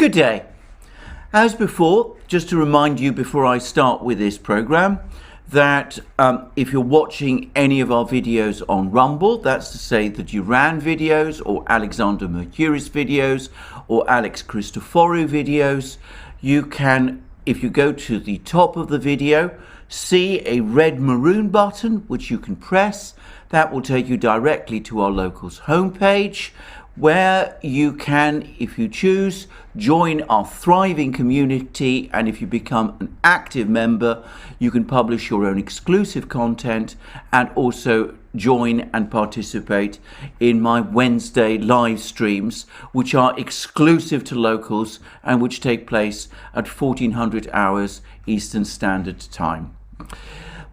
Good day. As before, just to remind you before I start with this program, that if you're watching any of our videos on Rumble, that's to say the Duran videos or Alexander Mercouris videos or Alex Christoforou videos, you can, if you go to the top of the video, see a red maroon button which you can press. That will take you directly to our locals homepage, where you can, if you choose, join our thriving community, and if you become an active member, you can publish your own exclusive content and also join and participate in my Wednesday live streams, which are exclusive to locals and which take place at 1400 hours Eastern Standard Time.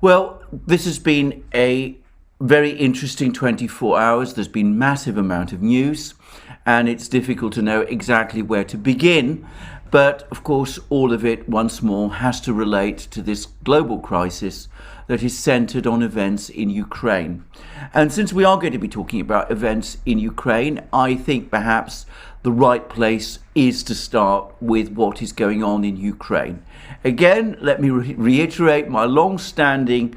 Well, this has been a very interesting 24 hours. There's been massive amount of news and it's difficult to know exactly where to begin. But of course, all of it once more has to relate to this global crisis that is centered on events in Ukraine. And since we are going to be talking about events in Ukraine, I think perhaps the right place is to start with what is going on in Ukraine. Again, let me reiterate my long-standing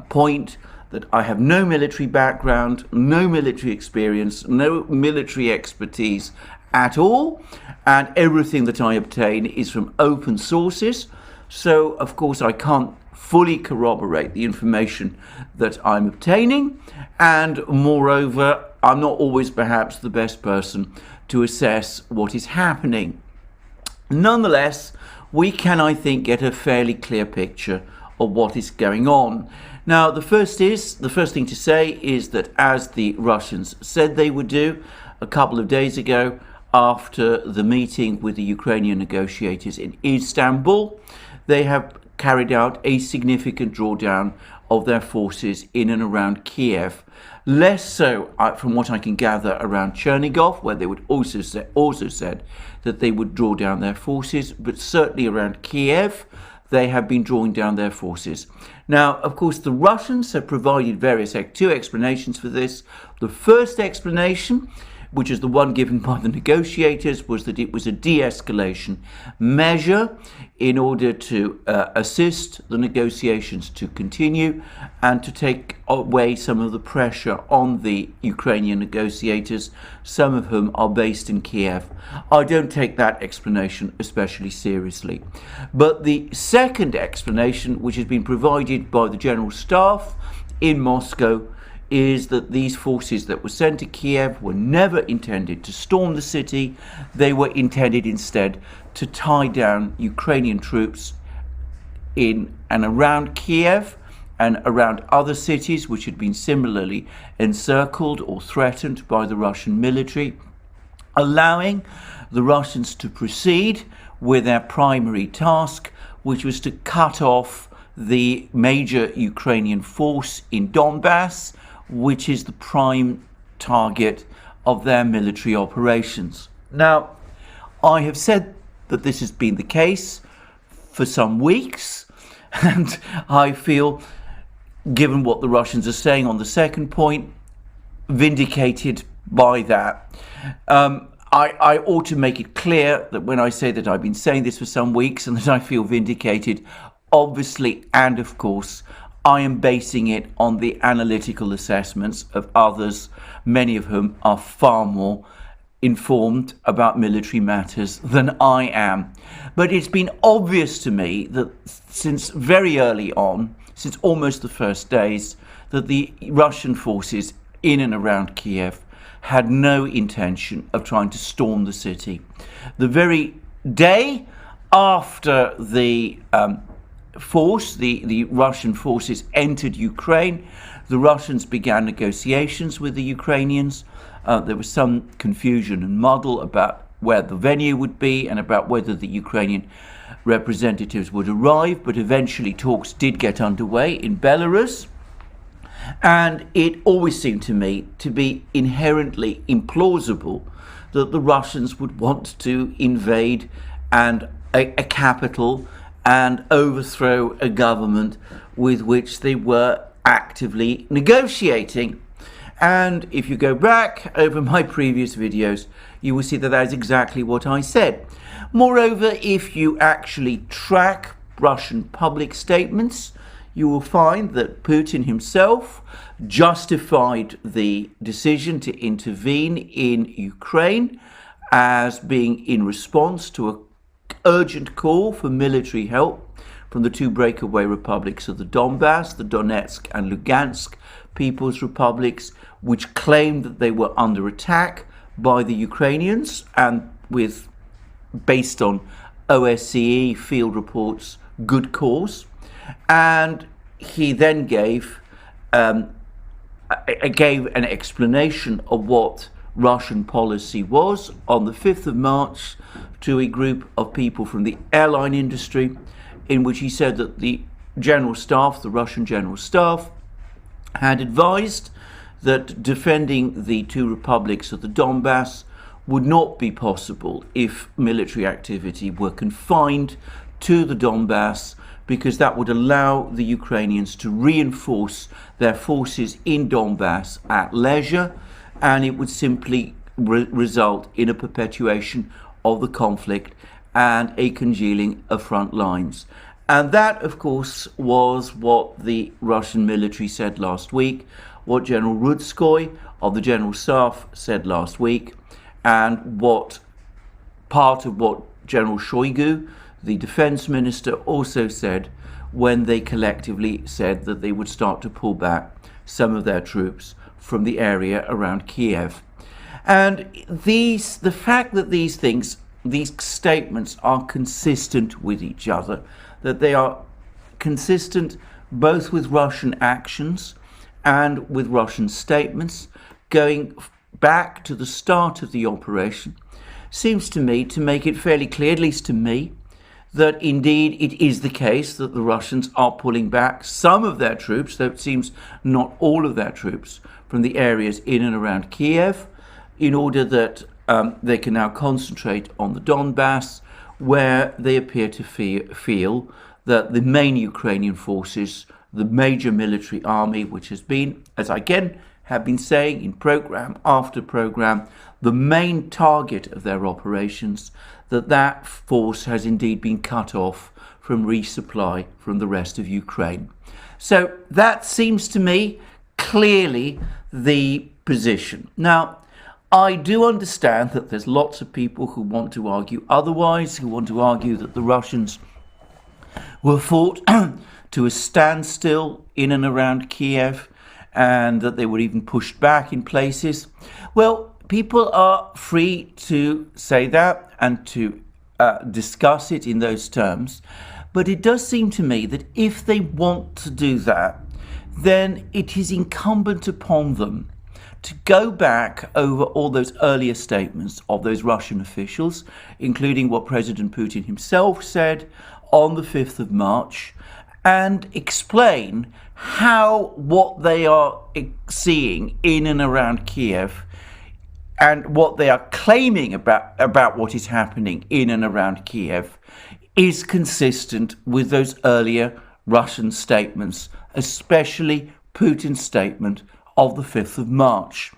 point that I have no military background, no military experience, no military expertise at all, and everything that I obtain is from open sources. So, of course, I can't fully corroborate the information that I'm obtaining, and moreover, I'm not always perhaps the best person to assess what is happening. Nonetheless, we can, I think, get a fairly clear picture of what is going on. Now, the first thing to say is that, as the Russians said they would do a couple of days ago after the meeting with the Ukrainian negotiators in Istanbul, they have carried out a significant drawdown of their forces in and around Kiev. Less so, from what I can gather, around Chernigov, where they would also said that they would draw down their forces, but certainly around Kiev, they have been drawing down their forces. Now, of course, the Russians have provided two explanations for this. The first explanation, which is the one given by the negotiators, was that it was a de-escalation measure in order to assist the negotiations to continue and to take away some of the pressure on the Ukrainian negotiators, some of whom are based in Kiev. I don't take that explanation especially seriously. But the second explanation, which has been provided by the General Staff in Moscow, is that these forces that were sent to Kiev were never intended to storm the city. They were intended instead to tie down Ukrainian troops in and around Kiev and around other cities which had been similarly encircled or threatened by the Russian military, allowing the Russians to proceed with their primary task, which was to cut off the major Ukrainian force in Donbass, which is the prime target of their military operations. Now, I have said that this has been the case for some weeks, and I feel, given what the Russians are saying on the second point, vindicated by that. I ought to make it clear that when I say that I've been saying this for some weeks and that I feel vindicated, obviously, and of course, I am basing it on the analytical assessments of others, many of whom are far more informed about military matters than I am. But it's been obvious to me that since very early on, since almost the first days, that the Russian forces in and around Kiev had no intention of trying to storm the city. The very day after the Russian forces entered Ukraine, the Russians began negotiations with the Ukrainians. There was some confusion and muddle about where the venue would be and about whether the Ukrainian representatives would arrive, but eventually talks did get underway in Belarus. And it always seemed to me to be inherently implausible that the Russians would want to invade and a capital and overthrow a government with which they were actively negotiating. And if you go back over my previous videos, you will see that that is exactly what I said. Moreover, if you actually track Russian public statements, you will find that Putin himself justified the decision to intervene in Ukraine as being in response to an urgent call for military help from the two breakaway republics of the Donbass, the Donetsk and Lugansk People's Republics, which claimed that they were under attack by the Ukrainians, and based on OSCE field reports, good cause. And he then gave an explanation of what Russian policy was on the 5th of March to a group of people from the airline industry, in which he said that the Russian general staff, had advised that defending the two republics of the Donbass would not be possible if military activity were confined to the Donbass, because that would allow the Ukrainians to reinforce their forces in Donbass at leisure, and it would simply result in a perpetuation of the conflict and a congealing of front lines. And that, of course, was what the Russian military said last week, what General Rudskoy of the General Staff said last week, and what part of what General Shoigu, the defense minister, also said when they collectively said that they would start to pull back some of their troops from the area around Kiev. And the fact that these statements are consistent with each other, that they are consistent both with Russian actions and with Russian statements going back to the start of the operation, seems to me to make it fairly clear, at least to me, that indeed it is the case that the Russians are pulling back some of their troops, though it seems not all of their troops, from the areas in and around Kiev, in order that they can now concentrate on the Donbass, where they appear to feel that the main Ukrainian forces, the major military army, which has been, as I again have been saying in program after program, the main target of their operations, that force has indeed been cut off from resupply from the rest of Ukraine. So that seems to me clearly the position. Now, I do understand that there's lots of people who want to argue otherwise, who want to argue that the Russians were fought to a standstill in and around Kiev, and that they were even pushed back in places. Well, people are free to say that and to discuss it in those terms, but it does seem to me that if they want to do that, then it is incumbent upon them to go back over all those earlier statements of those Russian officials, including what President Putin himself said on the 5th of March, and explain how what they are seeing in and around Kiev and what they are claiming about what is happening in and around Kiev is consistent with those earlier Russian statements, especially Putin's statement of the 5th of March.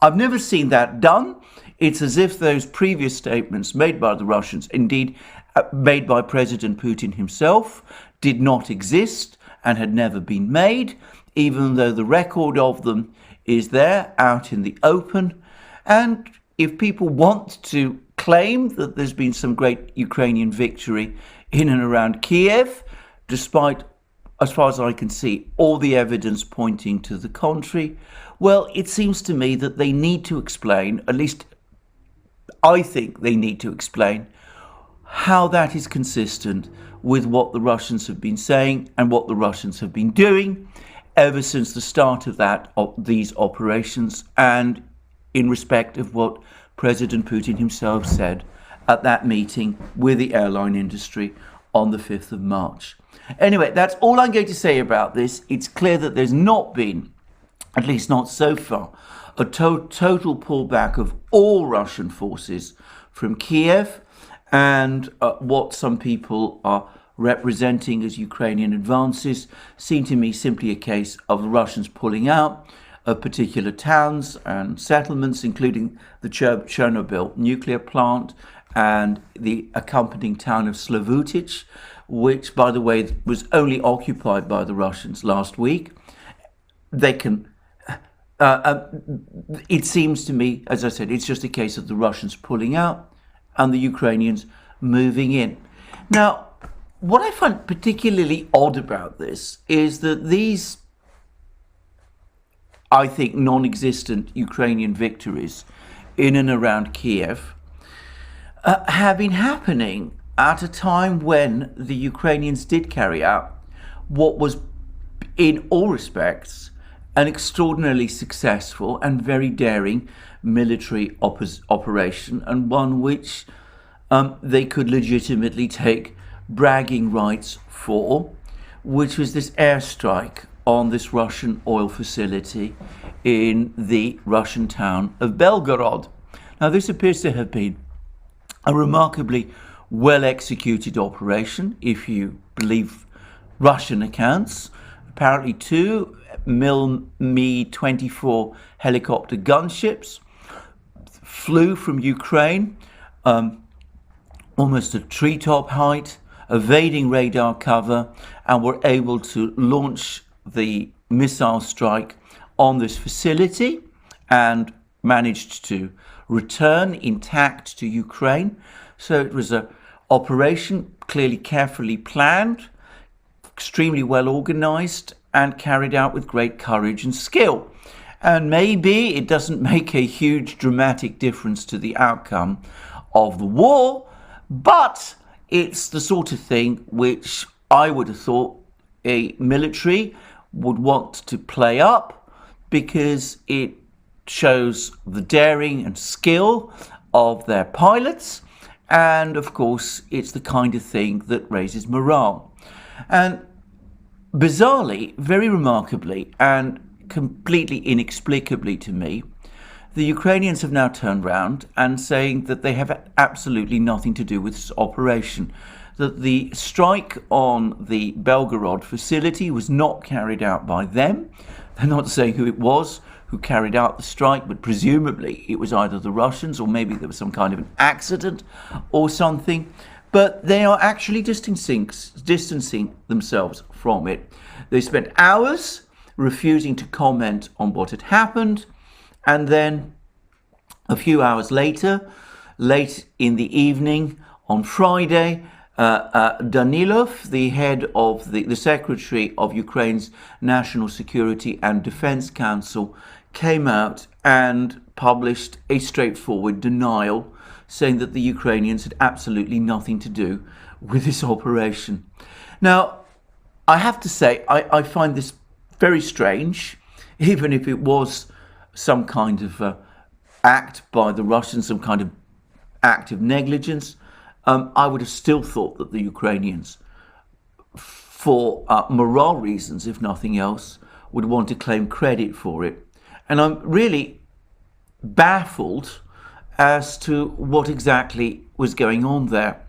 I've never seen that done. It's as if those previous statements made by the Russians, indeed made by President Putin himself, did not exist and had never been made, even though the record of them is there out in the open. And if people want to claim that there's been some great Ukrainian victory in and around Kiev, despite, as far as I can see, all the evidence pointing to the contrary, well, it seems to me that they need to explain, at least I think they need to explain, how that is consistent with what the Russians have been saying and what the Russians have been doing ever since the start of these operations, and in respect of what President Putin himself said at that meeting with the airline industry on the 5th of March. Anyway, that's all I'm going to say about this. It's clear that there's not been, at least not so far, a total pullback of all Russian forces from Kiev, and what some people are representing as Ukrainian advances seem to me simply a case of the Russians pulling out of particular towns and settlements, including the Chernobyl nuclear plant and the accompanying town of Slavutic, which, by the way, was only occupied by the Russians last week. They can. It seems to me, as I said, it's just a case of the Russians pulling out and the Ukrainians moving in. Now, what I find particularly odd about this is that these, I think, non-existent Ukrainian victories in and around Kiev have been happening at a time when the Ukrainians did carry out what was, in all respects, an extraordinarily successful and very daring military operation, and one which they could legitimately take bragging rights for, which was this airstrike on this Russian oil facility in the Russian town of Belgorod. Now, this appears to have been a remarkably well-executed operation, if you believe Russian accounts. Apparently 2 Mi-24 helicopter gunships flew from Ukraine almost at treetop height, evading radar cover, and were able to launch the missile strike on this facility and managed to return intact to Ukraine. So it was an operation clearly carefully planned, extremely well organized, and carried out with great courage and skill. And maybe it doesn't make a huge dramatic difference to the outcome of the war, but it's the sort of thing which I would have thought a military would want to play up, because it shows the daring and skill of their pilots, and of course it's the kind of thing that raises morale. And bizarrely, very remarkably, and completely inexplicably to me, the Ukrainians have now turned round and saying that they have absolutely nothing to do with this operation, that the strike on the Belgorod facility was not carried out by them. They're not saying who it was who carried out the strike, but presumably it was either the Russians or maybe there was some kind of an accident or something. But they are actually distancing themselves from it. They spent hours refusing to comment on what had happened, and then a few hours later, late in the evening on Friday, Danilov, the head of the Secretary of Ukraine's National Security and Defense Council, came out and published a straightforward denial, saying that the Ukrainians had absolutely nothing to do with this operation. Now, I have to say, I find this very strange, even if it was some kind of act by the Russians, some kind of act of negligence. I would have still thought that the Ukrainians, for morale reasons, if nothing else, would want to claim credit for it. And I'm really baffled as to what exactly was going on there.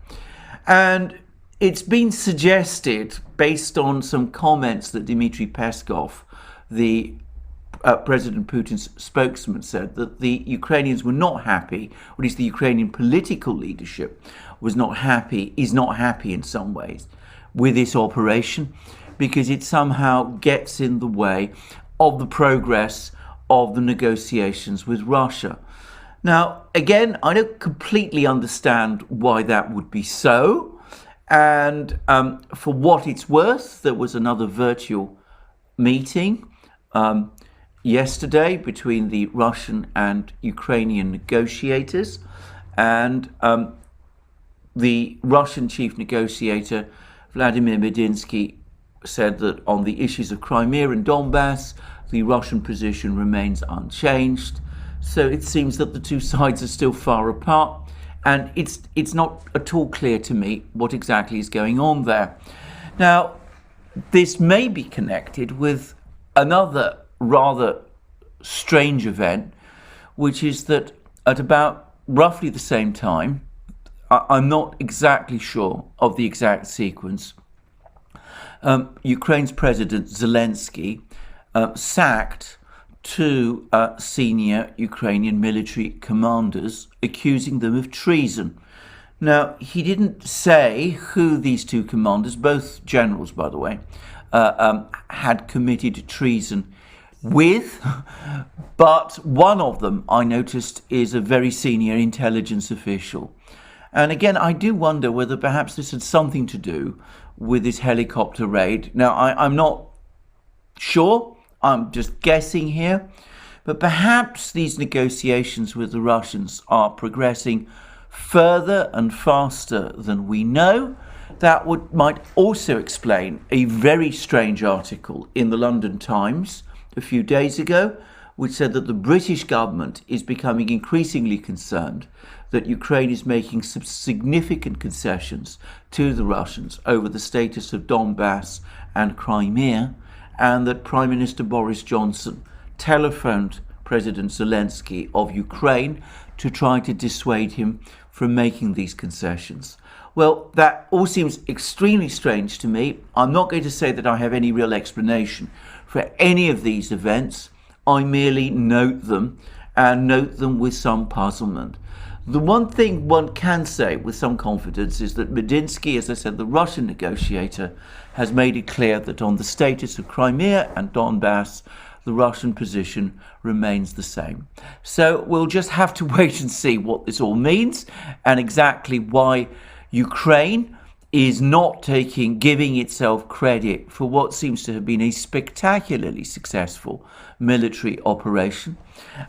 And it's been suggested, based on some comments that Dmitry Peskov, the President Putin's spokesman, said, that the Ukrainians were not happy, or at least the Ukrainian political leadership is not happy in some ways with this operation, because it somehow gets in the way of the progress of the negotiations with Russia. Now, again, I don't completely understand why that would be so. And for what it's worth, there was another virtual meeting yesterday between the Russian and Ukrainian negotiators. And the Russian chief negotiator, Vladimir Medinsky, said that on the issues of Crimea and Donbass, the Russian position remains unchanged. So it seems that the two sides are still far apart, and it's not at all clear to me what exactly is going on there. Now, this may be connected with another rather strange event, which is that at about roughly the same time, I'm not exactly sure of the exact sequence, Ukraine's President Zelensky sacked to senior Ukrainian military commanders, accusing them of treason. Now, he didn't say who these two commanders, both generals, by the way, had committed treason with, but one of them, I noticed, is a very senior intelligence official. And again, I do wonder whether perhaps this had something to do with this helicopter raid. Now, I'm not sure, I'm just guessing here, but perhaps these negotiations with the Russians are progressing further and faster than we know. That might also explain a very strange article in the London Times a few days ago, which said that the British government is becoming increasingly concerned that Ukraine is making some significant concessions to the Russians over the status of Donbass and Crimea, and that Prime Minister Boris Johnson telephoned President Zelensky of Ukraine to try to dissuade him from making these concessions. Well, that all seems extremely strange to me. I'm not going to say that I have any real explanation for any of these events. I merely note them, and note them with some puzzlement. The one thing one can say with some confidence is that Medinsky, as I said, the Russian negotiator, has made it clear that on the status of Crimea and Donbass, the Russian position remains the same. So we'll just have to wait and see what this all means, and exactly why Ukraine is not giving itself credit for what seems to have been a spectacularly successful military operation.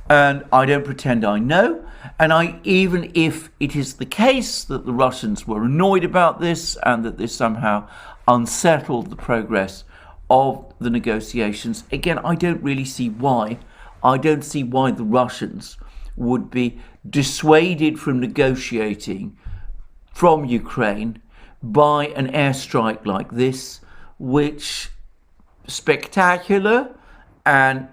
And I don't pretend I know. And even if it is the case that the Russians were annoyed about this and that this somehow unsettled the progress of the negotiations, again, I don't really see why. I don't see why the Russians would be dissuaded from negotiating from Ukraine by an airstrike like this, which, spectacular and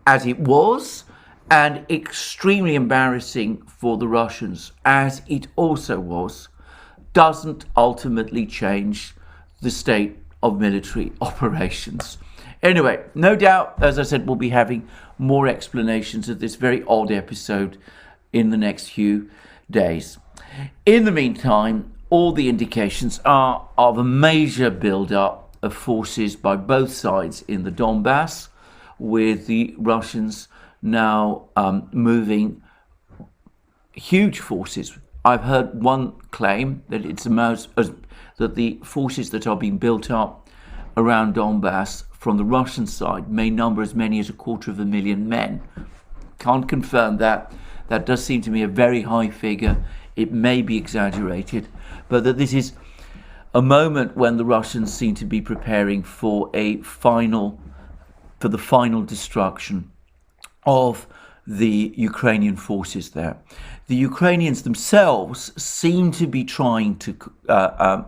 as it was, and extremely embarrassing for the Russians as it also was, doesn't ultimately change the state of military operations. Anyway, no doubt, as I said, we'll be having more explanations of this very odd episode in the next few days. In the meantime, all the indications are of a major build-up of forces by both sides in the Donbass, with the Russians now moving huge forces. I've heard one claim that that the forces that are being built up around Donbass from the Russian side may number as many as 250,000 men. Can't confirm that. That does seem to me a very high figure. It may be exaggerated, but that this is a moment when the Russians seem to be preparing for the final destruction of the Ukrainian forces there. The Ukrainians themselves seem to be trying to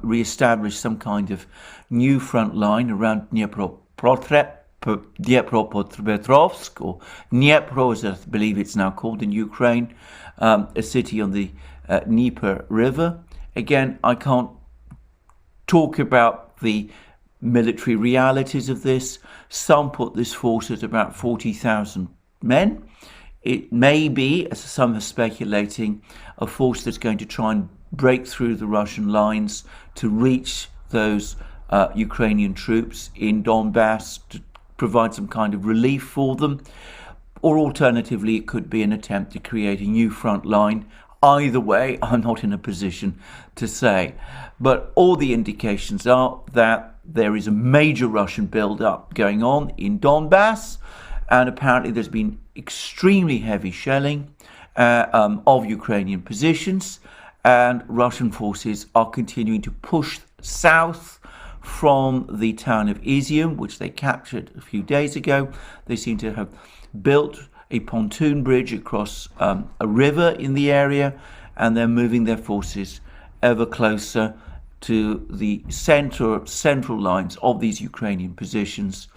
re-establish some kind of new front line around Dnipropetrovsk, or Dnipro, as I believe it's now called in Ukraine, a city on the Dnieper River. Again, I can't talk about the military realities of this. Some put this force at about 40,000 men. It may be, as some are speculating, a force that's going to try and break through the Russian lines to reach those Ukrainian troops in Donbass, to provide some kind of relief for them. Or alternatively, it could be an attempt to create a new front line. Either way, I'm not in a position to say. But all the indications are that there is a major Russian build-up going on in Donbass, and apparently there's been extremely heavy shelling of Ukrainian positions, and Russian forces are continuing to push south from the town of Izium, which they captured a few days ago. They seem to have built a pontoon bridge across a river in the area, and they're moving their forces ever closer to the central lines of these Ukrainian positions,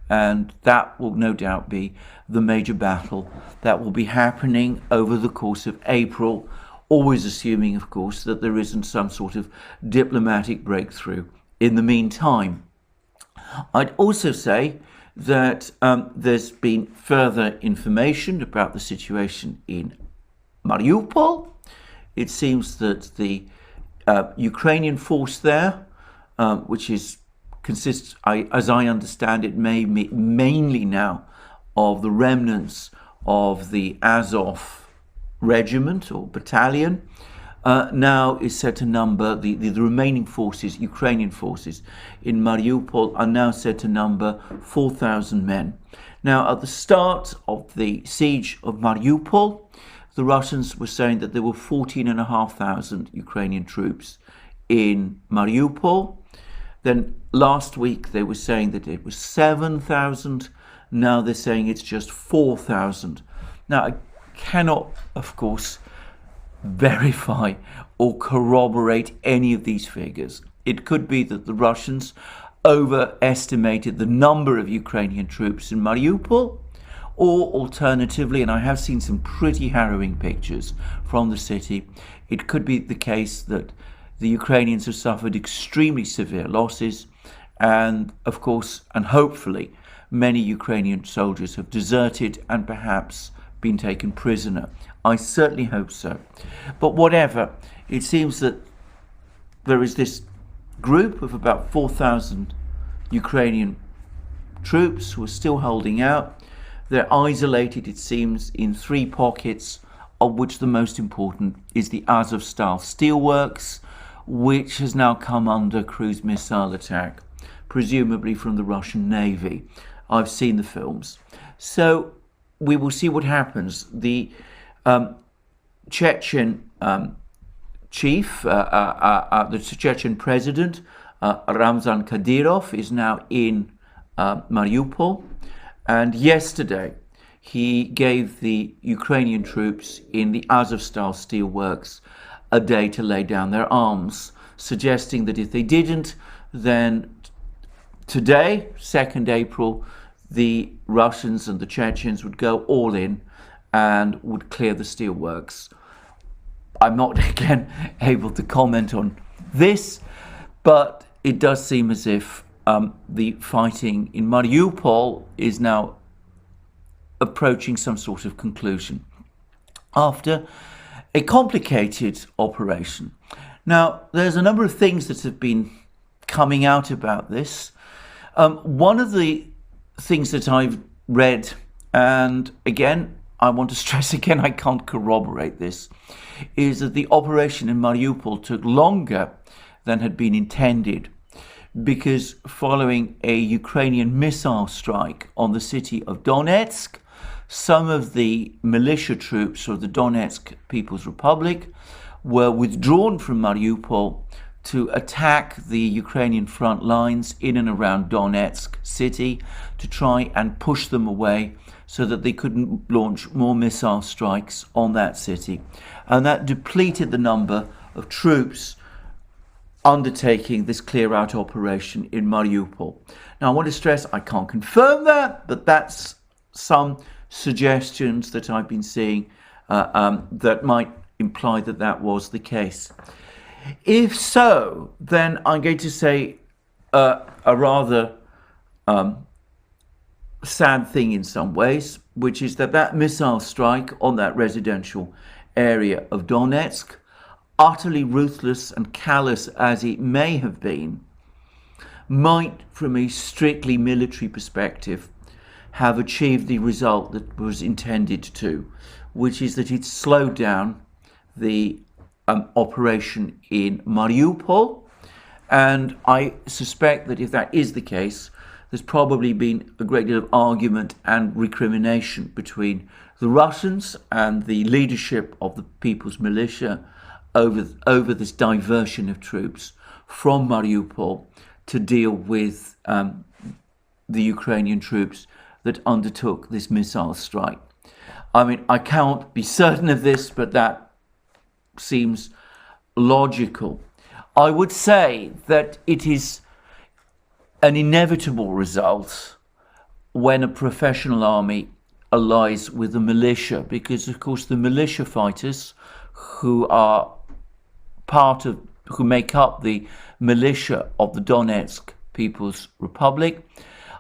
and that will no doubt be the major battle that will be happening over the course of April, always assuming, of course, that there isn't some sort of diplomatic breakthrough in the meantime. I'd also say that there's been further information about the situation in Mariupol. It seems that the Ukrainian force there, which consists, as I understand it, mainly now of the remnants of the Azov regiment or battalion, now is said to number, the remaining forces, Ukrainian forces in Mariupol, are now said to number 4,000 men. Now, at the start of the siege of Mariupol, the Russians were saying that there were 14,500 Ukrainian troops in Mariupol. Then last week they were saying that it was 7,000. Now they're saying it's just 4,000. Now, I cannot, of course, verify or corroborate any of these figures. It could be that the Russians overestimated the number of Ukrainian troops in Mariupol, or alternatively, and I have seen some pretty harrowing pictures from the city, it could be the case that the Ukrainians have suffered extremely severe losses, and of course, and hopefully, many Ukrainian soldiers have deserted and perhaps been taken prisoner. I certainly hope so. But whatever, it seems that there is this group of about 4,000 Ukrainian troops who are still holding out. They're isolated, it seems, in 3 pockets, of which the most important is the Azovstal steelworks, which has now come under cruise missile attack, presumably from the Russian Navy. I've seen the films. So we will see what happens. The Chechen chief, the Chechen president, Ramzan Kadyrov, is now in Mariupol. And yesterday, he gave the Ukrainian troops in the Azovstal steelworks a day to lay down their arms, suggesting that if they didn't, then today, 2nd April, the Russians and the Chechens would go all in and would clear the steelworks. I'm not, again, able to comment on this, but it does seem as if the fighting in Mariupol is now approaching some sort of conclusion after a complicated operation. Now, there's a number of things that have been coming out about this. One of the things that I've read, and again, I want to stress again, I can't corroborate this, is that the operation in Mariupol took longer than had been intended, because following a Ukrainian missile strike on the city of Donetsk, some of the militia troops of the Donetsk People's Republic were withdrawn from Mariupol to attack the Ukrainian front lines in and around Donetsk city, to try and push them away so that they couldn't launch more missile strikes on that city. And that depleted the number of troops undertaking this clear-out operation in Mariupol. Now, I want to stress, I can't confirm that, but that's some suggestions that I've been seeing that might imply that that was the case. If so, then I'm going to say a rather sad thing in some ways, which is that missile strike on that residential area of Donetsk, utterly ruthless and callous as it may have been, might, from a strictly military perspective, have achieved the result that was intended to, which is that it slowed down the operation in Mariupol. And I suspect that if that is the case, there's probably been a great deal of argument and recrimination between the Russians and the leadership of the People's Militia over this diversion of troops from Mariupol to deal with the Ukrainian troops that undertook this missile strike. I mean, I can't be certain of this, but that seems logical. I would say that it is an inevitable result when a professional army allies with the militia, because of course the militia fighters who make up the militia of the Donetsk People's Republic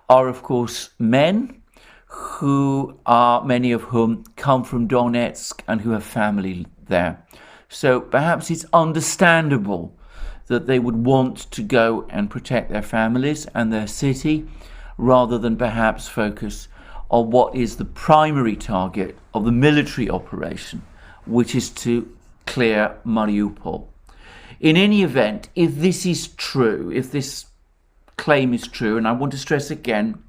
are, of course, men who are, many of whom come from Donetsk and who have family there. So perhaps it's understandable that they would want to go and protect their families and their city, rather than perhaps focus on what is the primary target of the military operation, which is to clear Mariupol. In any event, if this is true, if this claim is true, and I want to stress again,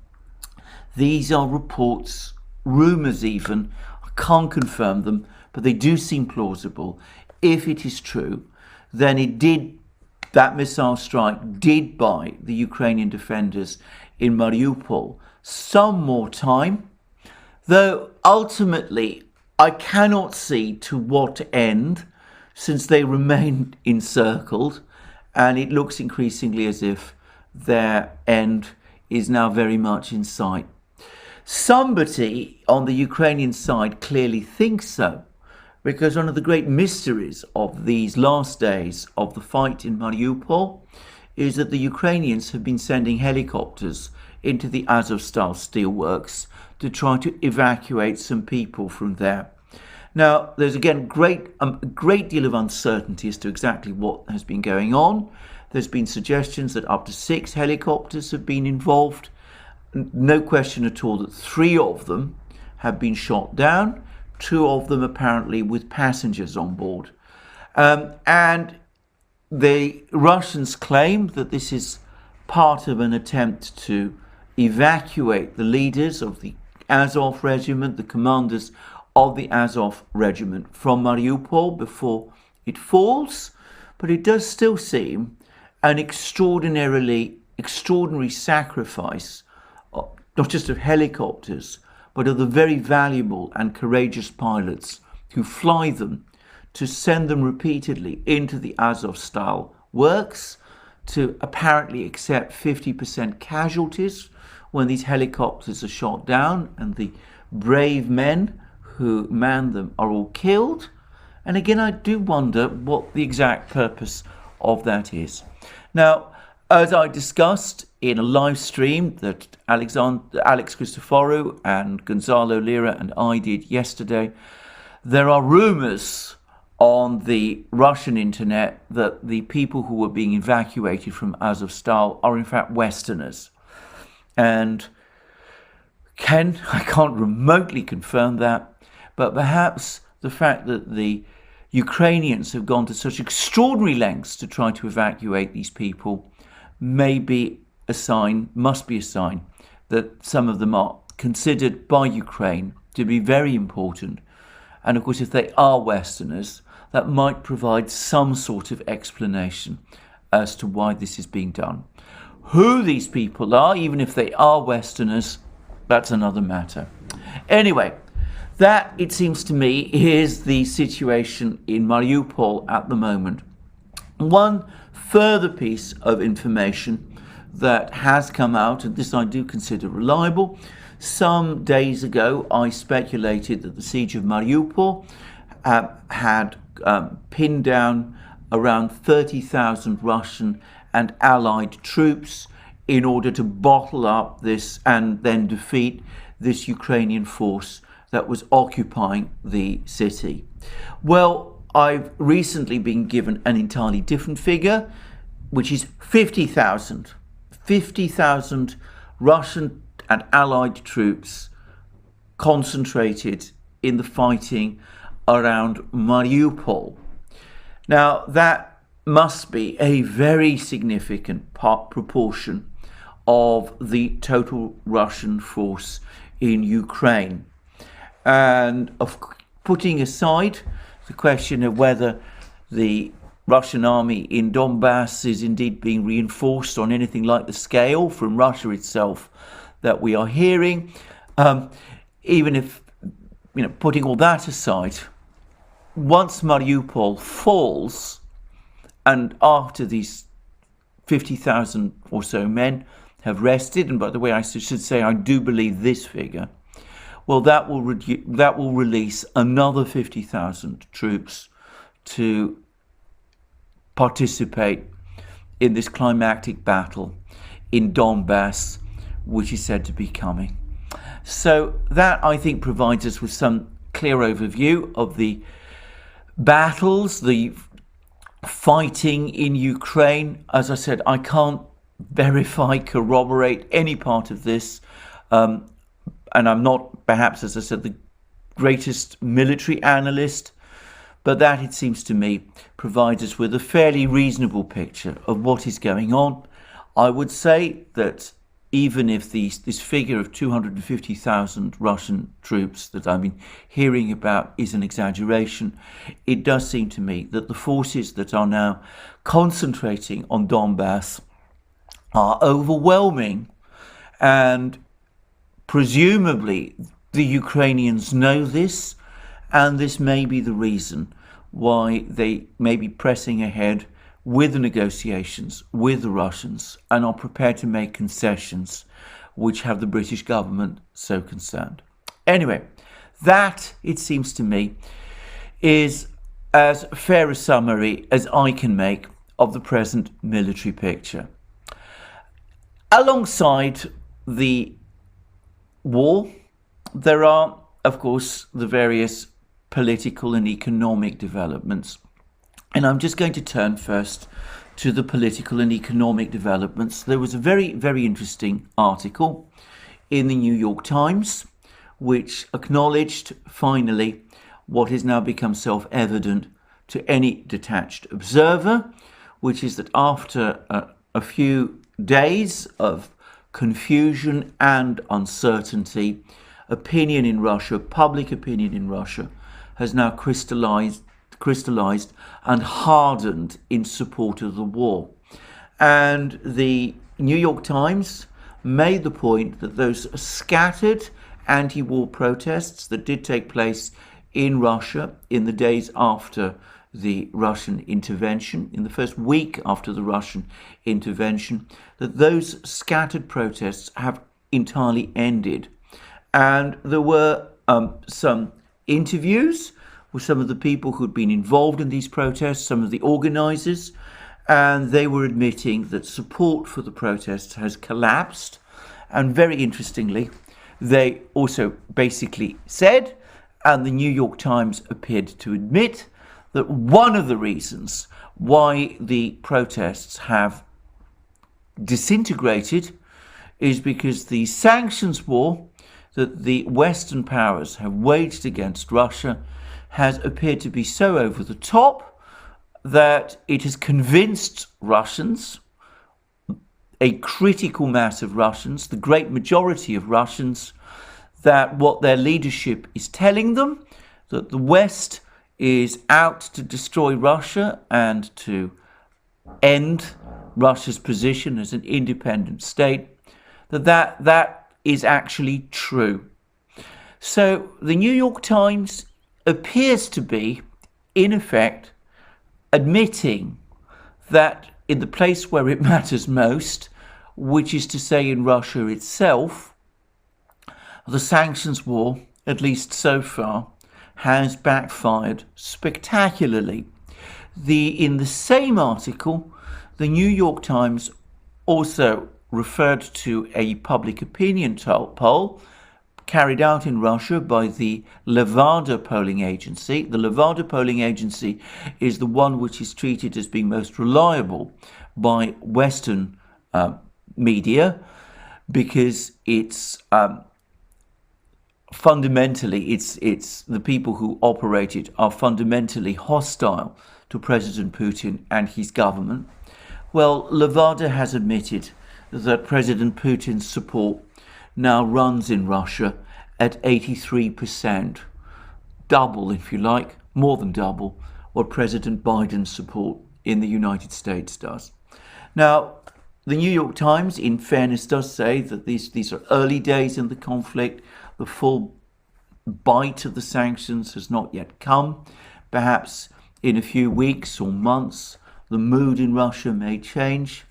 these are reports, rumours even, I can't confirm them, but they do seem plausible. If it is true, then that missile strike did buy the Ukrainian defenders in Mariupol some more time, though ultimately I cannot see to what end, since they remain encircled, and it looks increasingly as if their end is now very much in sight. Somebody on the Ukrainian side clearly thinks so, because one of the great mysteries of these last days of the fight in Mariupol is that the Ukrainians have been sending helicopters into the Azovstal steelworks to try to evacuate some people from there. Now, there's again a great deal of uncertainty as to exactly what has been going on. There's been suggestions that up to 6 helicopters have been involved. No question at all that 3 of them have been shot down, 2 of them apparently with passengers on board. And the Russians claim that this is part of an attempt to evacuate the leaders of the Azov regiment, the commanders of the Azov regiment, from Mariupol before it falls. But it does still seem an extraordinary sacrifice, not just of helicopters, but of the very valuable and courageous pilots who fly them, to send them repeatedly into the Azovstal works, to apparently accept 50% casualties when these helicopters are shot down, and the brave men who man them are all killed. And again, I do wonder what the exact purpose of that is. Now, as I discussed in a live stream that Alex Christoforou and Gonzalo Lira and I did yesterday, there are rumours on the Russian internet that the people who were being evacuated from Azovstal are in fact Westerners. And I can't remotely confirm that, but perhaps the fact that the Ukrainians have gone to such extraordinary lengths to try to evacuate these people must be a sign that some of them are considered by Ukraine to be very important. And of course, if they are Westerners, that might provide some sort of explanation as to why this is being done. Who these people are, even if they are Westerners, that's another matter. Anyway, that, it seems to me, is the situation in Mariupol at the moment. One further piece of information that has come out, and this I do consider reliable. Some days ago, I speculated that the siege of Mariupol had pinned down around 30,000 Russian and Allied troops in order to bottle up this and then defeat this Ukrainian force that was occupying the city. Well, I've recently been given an entirely different figure, which is 50,000. 50,000 Russian and Allied troops concentrated in the fighting around Mariupol. Now, that must be a very significant proportion of the total Russian force in Ukraine. And of putting aside the question of whether the Russian army in Donbass is indeed being reinforced on anything like the scale from Russia itself that we are hearing, even if, putting all that aside, once Mariupol falls, and after these 50,000 or so men have rested, and by the way, I should say I do believe this figure, well, that will release another 50,000 troops to participate in this climactic battle in Donbass, which is said to be coming. So that, I think, provides us with some clear overview of the battles, the fighting in Ukraine. As I said, I can't verify, corroborate any part of this, and I'm not, perhaps, as I said, the greatest military analyst, but that, it seems to me, provides us with a fairly reasonable picture of what is going on. I would say that even if this figure of 250,000 Russian troops that I've been hearing about is an exaggeration, it does seem to me that the forces that are now concentrating on Donbass are overwhelming, and presumably the Ukrainians know this, and this may be the reason why they may be pressing ahead with the negotiations with the Russians and are prepared to make concessions which have the British government so concerned. Anyway, that, it seems to me, is as fair a summary as I can make of the present military picture. Alongside the war, there are, of course, the various political and economic developments. And I'm just going to turn first to the political and economic developments. There was a very, very interesting article in the New York Times, which acknowledged finally what has now become self-evident to any detached observer, which is that after a few days of confusion and uncertainty, opinion in Russia, public opinion in Russia, has now crystallized and hardened in support of the war. And the New York Times made the point that those scattered anti-war protests that did take place in Russia in the days after the Russian intervention, in the first week after the Russian intervention, that those scattered protests have entirely ended. And there were some interviews with some of the people who'd been involved in these protests, some of the organizers, and they were admitting that support for the protests has collapsed. And very interestingly, they also basically said, and the New York Times appeared to admit, that one of the reasons why the protests have disintegrated is because the sanctions war that the Western powers have waged against Russia has appeared to be so over the top that it has convinced Russians, a critical mass of Russians, the great majority of Russians, that what their leadership is telling them, that the West is out to destroy Russia and to end Russia's position as an independent state, that is actually true. So the New York Times appears to be, in effect, admitting that in the place where it matters most, which is to say in Russia itself, the sanctions war, at least so far, has backfired spectacularly. In the same article, the New York Times also referred to a public opinion poll carried out in Russia by the Levada polling agency. The Levada polling agency is the one which is treated as being most reliable by Western media, because it's fundamentally, it's the people who operate it are fundamentally hostile to President Putin and his government. Well, Levada has admitted that President Putin's support now runs in Russia at 83%, double, if you like, more than double what President Biden's support in the United States does. Now, the New York Times, in fairness, does say that these are early days in the conflict. The full bite of the sanctions has not yet come. Perhaps in a few weeks or months, the mood in Russia may change.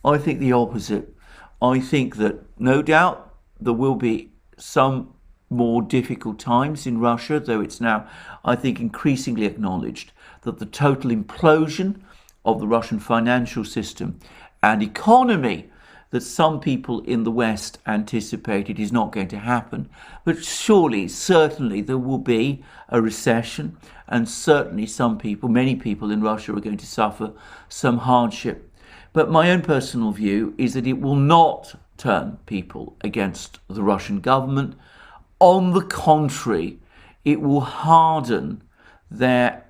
I think the opposite. I think that no doubt there will be some more difficult times in Russia, though it's now, I think, increasingly acknowledged that the total implosion of the Russian financial system and economy that some people in the West anticipated is not going to happen. But surely, certainly, there will be a recession, and certainly many people in Russia are going to suffer some hardship. But my own personal view is that it will not turn people against the Russian government. On the contrary, it will harden their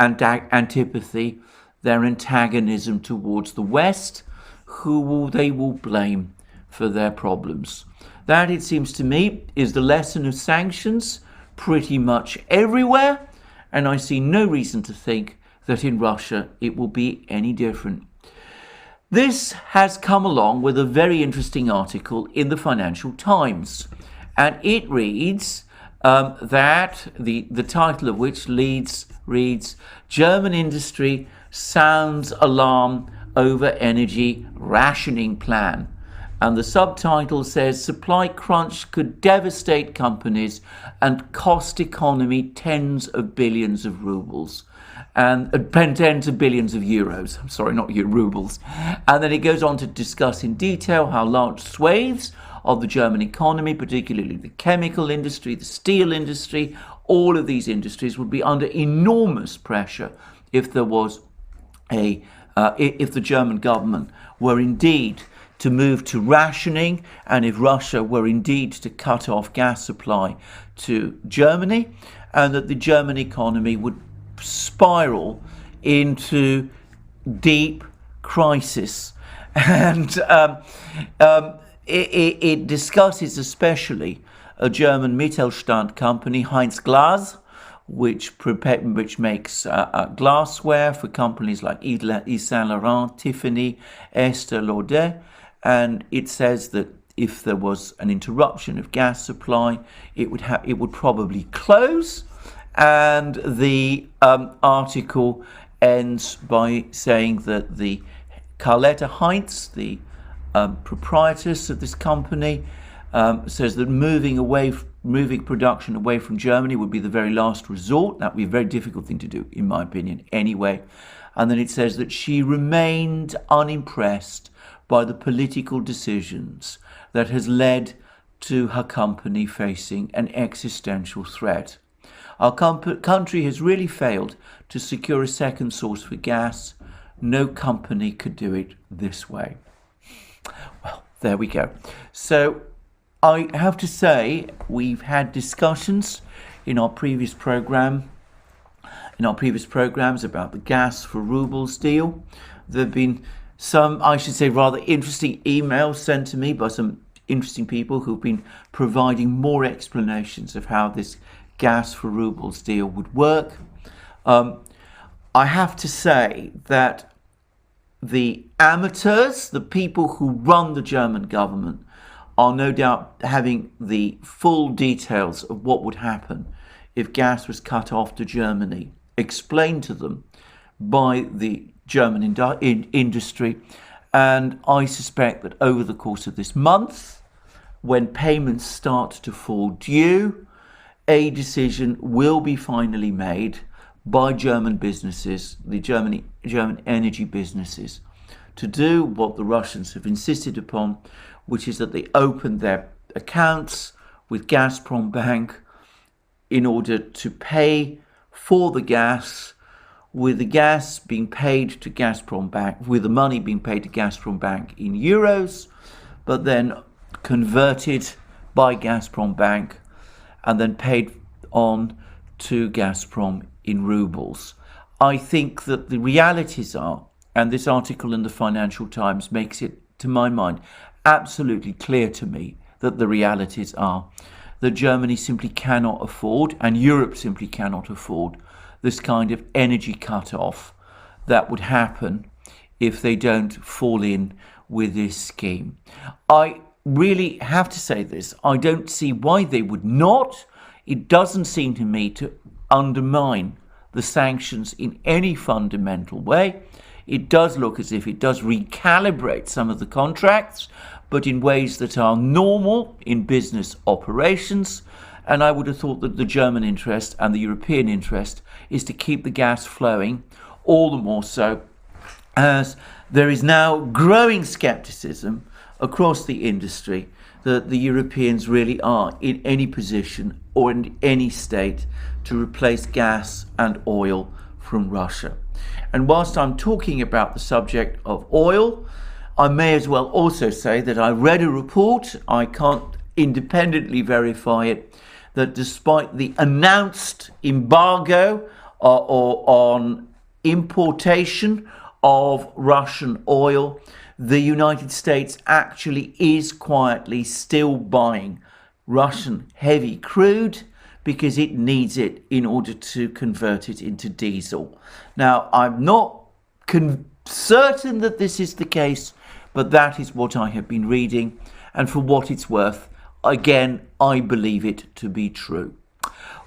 antipathy, their antagonism towards the West, who they will blame for their problems. That, it seems to me, is the lesson of sanctions pretty much everywhere, and I see no reason to think that in Russia it will be any different. This has come along with a very interesting article in the Financial Times, and it reads that the title of which reads, German industry sounds alarm over energy rationing plan. And the subtitle says, supply crunch could devastate companies and cost economy tens of billions of rubles. And tens of billions of euros. I'm sorry, not rubles. And then it goes on to discuss in detail how large swathes of the German economy, particularly the chemical industry, the steel industry, all of these industries would be under enormous pressure if there was if the German government were indeed to move to rationing, and if Russia were indeed to cut off gas supply to Germany, and that the German economy would spiral into deep crisis. And it discusses especially a German Mittelstand company, Heinz Glas, which makes glassware for companies like Yves Saint Laurent, Tiffany, Estée Lauder. And it says that if there was an interruption of gas supply, it would probably close. And the article ends by saying that the Carletta Heinz, the proprietress of this company, says that moving production away from Germany would be the very last resort. That would be a very difficult thing to do, in my opinion, anyway. And then it says that she remained unimpressed by the political decisions that has led to her company facing an existential threat. Our country has really failed to secure a second source for gas. No company could do it this way. Well, there we go. So I have to say, we've had discussions in our previous programs about the gas for rubles deal. There have been some, I should say, rather interesting emails sent to me by some interesting people who've been providing more explanations of how this gas for rubles deal would work. I have to say that the amateurs, the people who run the German government, are no doubt having the full details of what would happen if gas was cut off to Germany explained to them by the German industry. And I suspect that over the course of this month, when payments start to fall due, a decision will be finally made by German businesses, the German energy businesses, to do what the Russians have insisted upon, which is that they open their accounts with Gazprom Bank in order to pay for the gas, with the gas being paid to Gazprom Bank, with the money being paid to Gazprom Bank in euros, but then converted by Gazprom Bank and then paid on to Gazprom in rubles. I think that the realities are, and this article in the Financial Times makes it, to my mind, absolutely clear to me that the realities are that Germany simply cannot afford, and Europe simply cannot afford, this kind of energy cut-off that would happen if they don't fall in with this scheme. I really have to say this. I don't see why they would not. It doesn't seem to me to undermine the sanctions in any fundamental way. It does look as if it does recalibrate some of the contracts, but in ways that are normal in business operations. And I would have thought that the German interest and the European interest is to keep the gas flowing, all the more so as there is now growing skepticism across the industry that the Europeans really are in any position or in any state to replace gas and oil from Russia. And whilst I'm talking about the subject of oil, I may as well also say that I read a report, I can't independently verify it, that despite the announced embargo on importation of Russian oil, the United States actually is quietly still buying Russian heavy crude because it needs it in order to convert it into diesel. Now, I'm not certain that this is the case, but that is what I have been reading. And for what it's worth, again, I believe it to be true.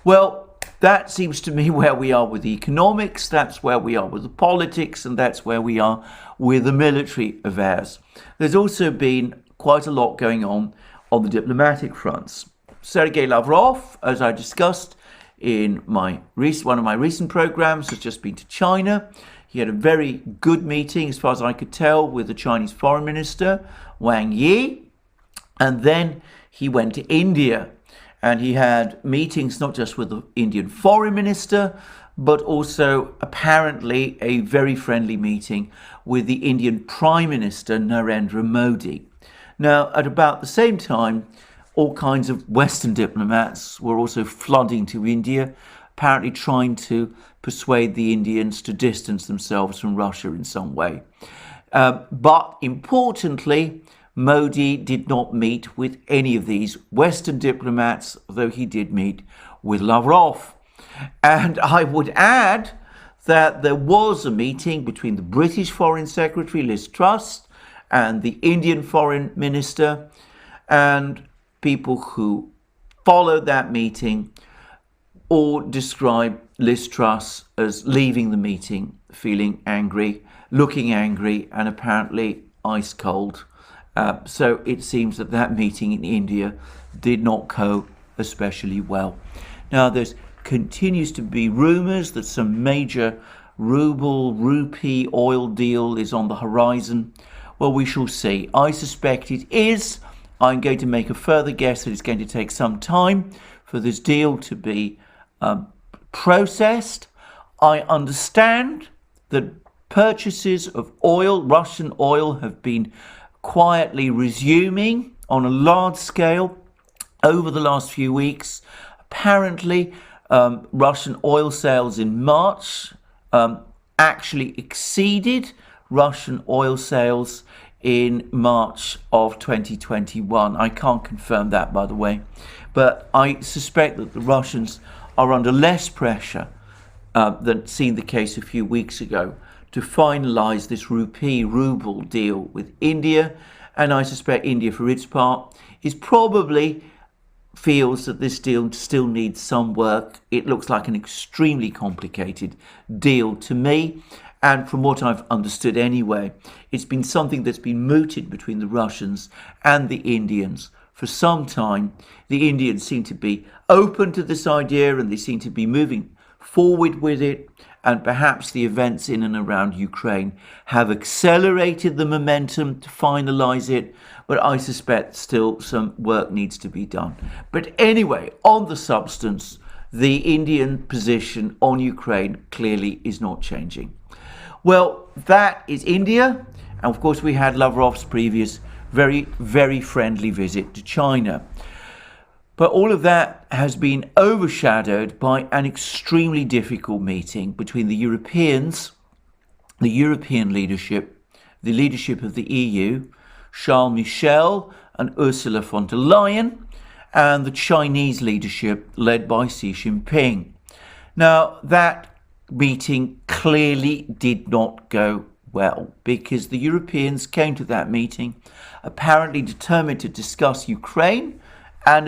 Well, that seems to me where we are with the economics, that's where we are with the politics, and that's where we are with the military affairs. There's also been quite a lot going on the diplomatic fronts. Sergei Lavrov, as I discussed in one of my recent programs, has just been to China. He had a very good meeting, as far as I could tell, with the Chinese Foreign Minister, Wang Yi. And then he went to India. And he had meetings not just with the Indian Foreign Minister, but also apparently a very friendly meeting with the Indian Prime Minister, Narendra Modi. Now, at about the same time, all kinds of Western diplomats were also flooding to India, apparently trying to persuade the Indians to distance themselves from Russia in some way. But importantly, Modi did not meet with any of these Western diplomats, though he did meet with Lavrov. And I would add that there was a meeting between the British Foreign Secretary, Liz Truss, and the Indian Foreign Minister, and people who followed that meeting all describe Liz Truss as leaving the meeting feeling angry, looking angry, and apparently ice cold. So it seems that that meeting in India did not go especially well. Now, there continues to be rumours that some major rupee oil deal is on the horizon. Well, we shall see. I suspect it is. I'm going to make a further guess that it's going to take some time for this deal to be processed. I understand that purchases of oil, Russian oil, have been quietly resuming on a large scale over the last few weeks. Apparently, Russian oil sales in March actually exceeded Russian oil sales in March of 2021. I can't confirm that, by the way, but I suspect that the Russians are under less pressure than seemed the case a few weeks ago to finalise this ruble deal with India. And I suspect India, for its part, feels that this deal still needs some work. It looks like an extremely complicated deal to me. And from what I've understood anyway, it's been something that's been mooted between the Russians and the Indians for some time. The Indians seem to be open to this idea and they seem to be moving forward with it. And perhaps the events in and around Ukraine have accelerated the momentum to finalise it. But I suspect still some work needs to be done. But anyway, on the substance, the Indian position on Ukraine clearly is not changing. Well, that is India. And of course, we had Lavrov's previous very, very friendly visit to China. But all of that has been overshadowed by an extremely difficult meeting between the Europeans, the European leadership, the leadership of the EU, Charles Michel and Ursula von der Leyen, and the Chinese leadership led by Xi Jinping. Now, that meeting clearly did not go well because the Europeans came to that meeting apparently determined to discuss Ukraine and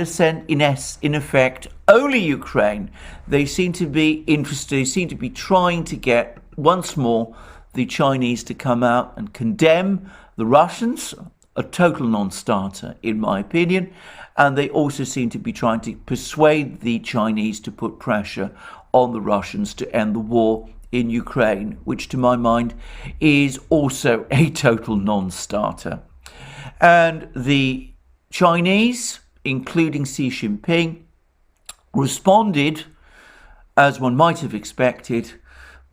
in effect only Ukraine. They seem to be interested, they seem to be trying to get once more the Chinese to come out and condemn the Russians, a total non-starter in my opinion, and they also seem to be trying to persuade the Chinese to put pressure on the Russians to end the war in Ukraine, which to my mind is also a total non-starter. And the Chinese, including Xi Jinping, responded, as one might have expected,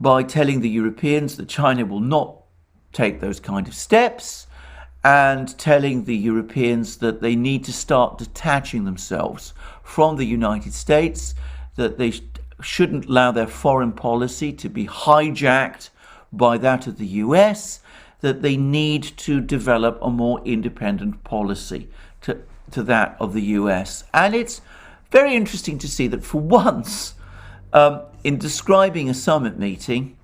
by telling the Europeans that China will not take those kind of steps, and telling the Europeans that they need to start detaching themselves from the United States, that they shouldn't allow their foreign policy to be hijacked by that of the US, that they need to develop a more independent policy to that of the US. And it's very interesting to see that for once, in describing a summit meeting,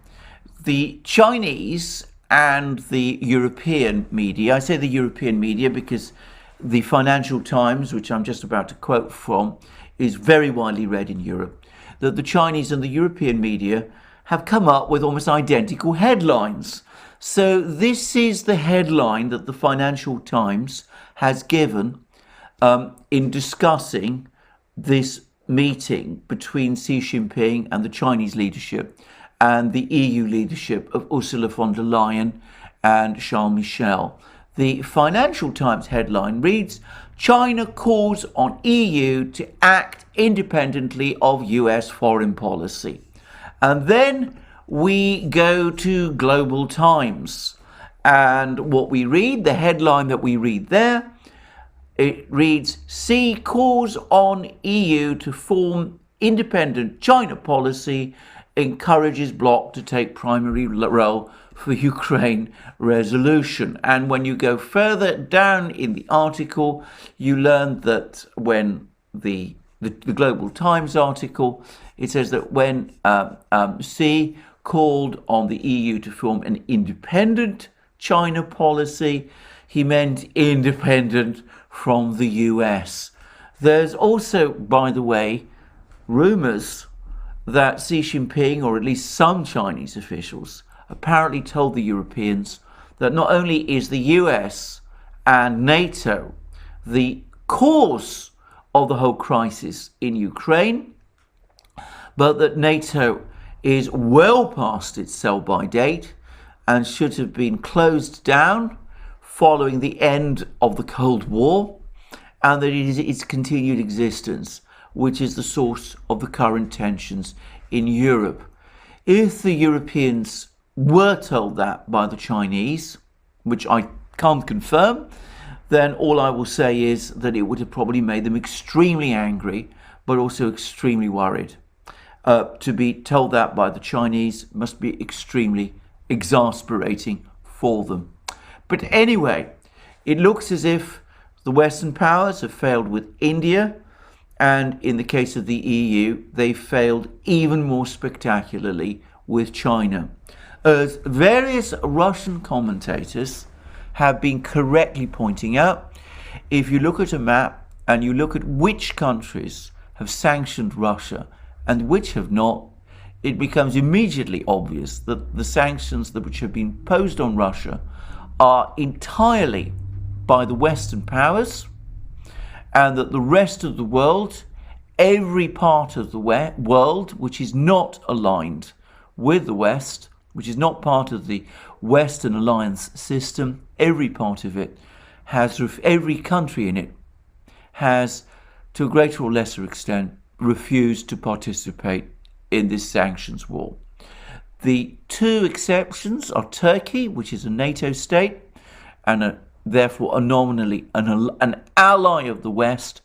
the Chinese and the European media, I say the European media because the Financial Times, which I'm just about to quote from, is very widely read in Europe, that the Chinese and the European media have come up with almost identical headlines. So this is the headline that the Financial Times has given in discussing this meeting between Xi Jinping and the Chinese leadership and the EU leadership of Ursula von der Leyen and Charles Michel. The Financial Times headline reads, "China calls on EU to act independently of US foreign policy." And then we go to Global Times. And what we read, the headline that we read there, it reads, "Xi calls on EU to form independent China policy, encourages bloc to take primary role for Ukraine resolution." And when you go further down in the article, you learn that when the Global Times article, it says that when Xi called on the EU to form an independent China policy, he meant independent from the US. There's also, by the way, rumors that Xi Jinping, or at least some Chinese officials, apparently told the Europeans that not only is the US and NATO the cause of the whole crisis in Ukraine, but that NATO is well past its sell-by date and should have been closed down following the end of the Cold War, and that it is its continued existence which is the source of the current tensions in Europe. If the Europeans were told that by the Chinese, which I can't confirm, then all I will say is that it would have probably made them extremely angry, but also extremely worried. To be told that by the Chinese must be extremely exasperating for them. But anyway, it looks as if the Western powers have failed with India, and in the case of the EU, they failed even more spectacularly with China. As various Russian commentators have been correctly pointing out, if you look at a map and you look at which countries have sanctioned Russia and which have not, it becomes immediately obvious that the sanctions which have been imposed on Russia are entirely by the Western powers, and that the rest of the world, every part of the world which is not aligned with the West, which is not part of the Western alliance system, every part of it has, every country in it has, to a greater or lesser extent, refused to participate in this sanctions war. The two exceptions are Turkey, which is a NATO state and therefore a nominally an ally of the West,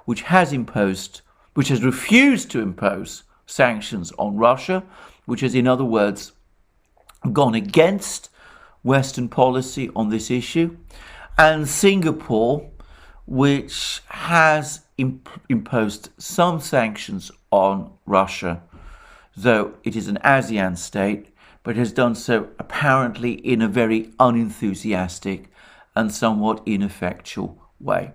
which has refused to impose sanctions on Russia, which has, in other words, gone against Western policy on this issue, and Singapore, which has imposed some sanctions on Russia, though it is an ASEAN state, but has done so apparently in a very unenthusiastic and somewhat ineffectual way.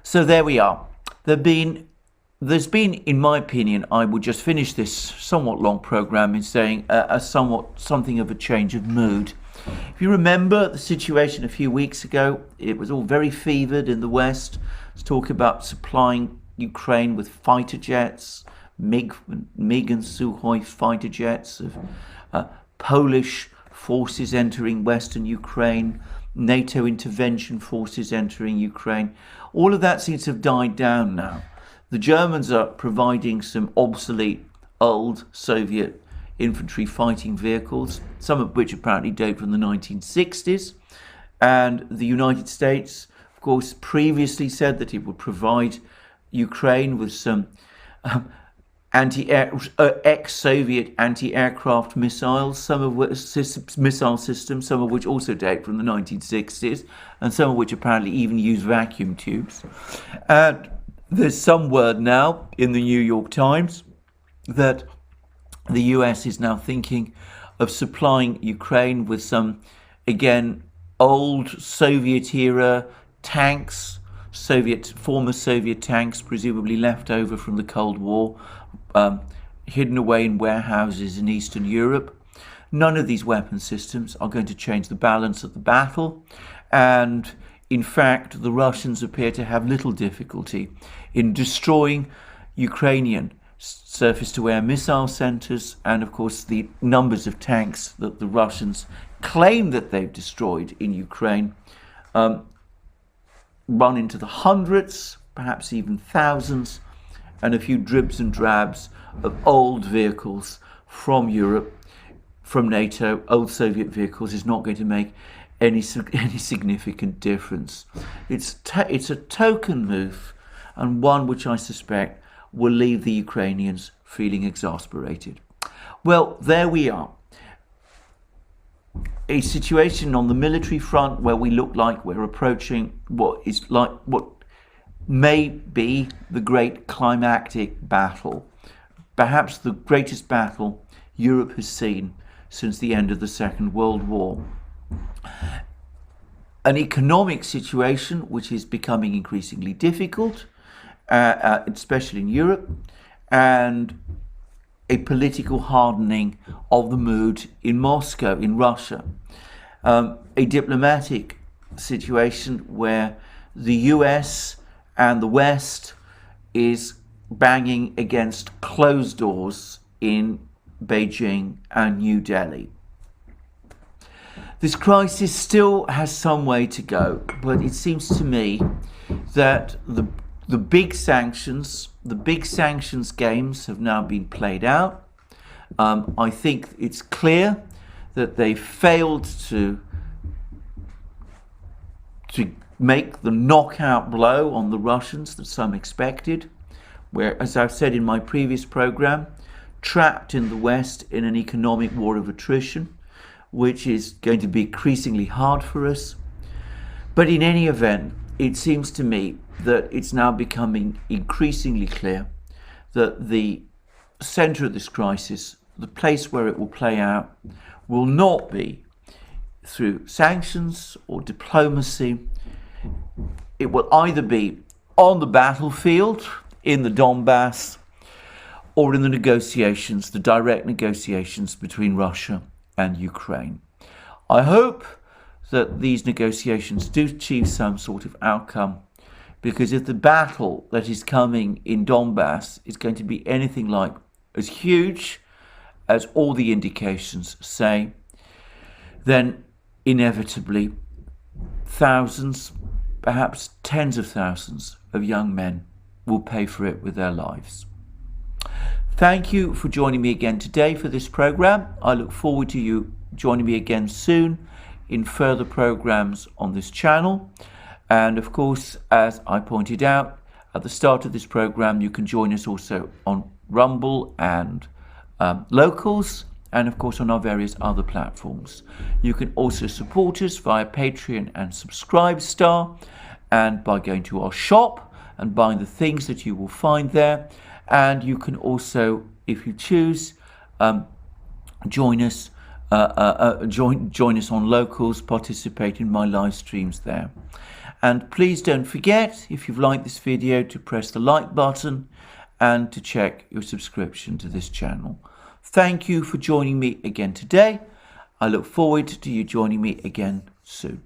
So there we are. There's been, in my opinion, I would just finish this somewhat long program in saying something of a change of mood. If you remember the situation a few weeks ago, it was all very fevered in the West. Let's talk about supplying Ukraine with fighter jets, MiG and Sukhoi fighter jets, of Polish forces entering Western Ukraine, NATO intervention forces entering Ukraine. All of that seems to have died down now. The Germans are providing some obsolete old Soviet infantry fighting vehicles, some of which apparently date from the 1960s. And the United States, of course, previously said that it would provide Ukraine with some ex-Soviet anti-aircraft missiles, some of which missile systems, some of which also date from the 1960s, and some of which apparently even use vacuum tubes. And there's some word now in the New York Times that the US is now thinking of supplying Ukraine with some, again, old Soviet-era tanks, former Soviet tanks, presumably left over from the Cold War, hidden away in warehouses in Eastern Europe. None of these weapon systems are going to change the balance of the battle, and in fact the Russians appear to have little difficulty in destroying Ukrainian surface-to-air missile centres, and of course the numbers of tanks that the Russians claim that they've destroyed in Ukraine run into the hundreds, perhaps even thousands, and a few dribs and drabs of old vehicles from Europe, from NATO, old Soviet vehicles, is not going to make any significant difference. It's a token move, and one which I suspect will leave the Ukrainians feeling exasperated. Well, there we are. A situation on the military front where we look like we're approaching what may be the great climactic battle, perhaps the greatest battle Europe has seen since the end of the Second World War. An economic situation which is becoming increasingly difficult, especially in Europe, and a political hardening of the mood in Moscow, in Russia. A diplomatic situation where the US and the West is banging against closed doors in Beijing and New Delhi. This crisis still has some way to go, but it seems to me that the big sanctions games have now been played out. I think it's clear that they failed to make the knockout blow on the Russians that some expected, where, as I've said in my previous program, trapped in the West in an economic war of attrition, which is going to be increasingly hard for us. But in any event, it seems to me that it's now becoming increasingly clear that the center of this crisis, the place where it will play out, will not be through sanctions or diplomacy. It will either be on the battlefield in the Donbass or in the negotiations, the direct negotiations between Russia and Ukraine. I hope that these negotiations do achieve some sort of outcome, because if the battle that is coming in Donbass is going to be anything like as huge as all the indications say, then inevitably thousands, perhaps tens of thousands of young men will pay for it with their lives. Thank you for joining me again today for this program. I look forward to you joining me again soon in further programs on this channel. And of course, as I pointed out at the start of this program, you can join us also on Rumble and Locals, and of course on our various other platforms. You can also support us via Patreon and Subscribestar, and by going to our shop and buying the things that you will find there. And you can also, if you choose, join us on Locals, participate in my live streams there. And please don't forget, if you've liked this video, to press the like button and to check your subscription to this channel. Thank you for joining me again today. I look forward to you joining me again soon.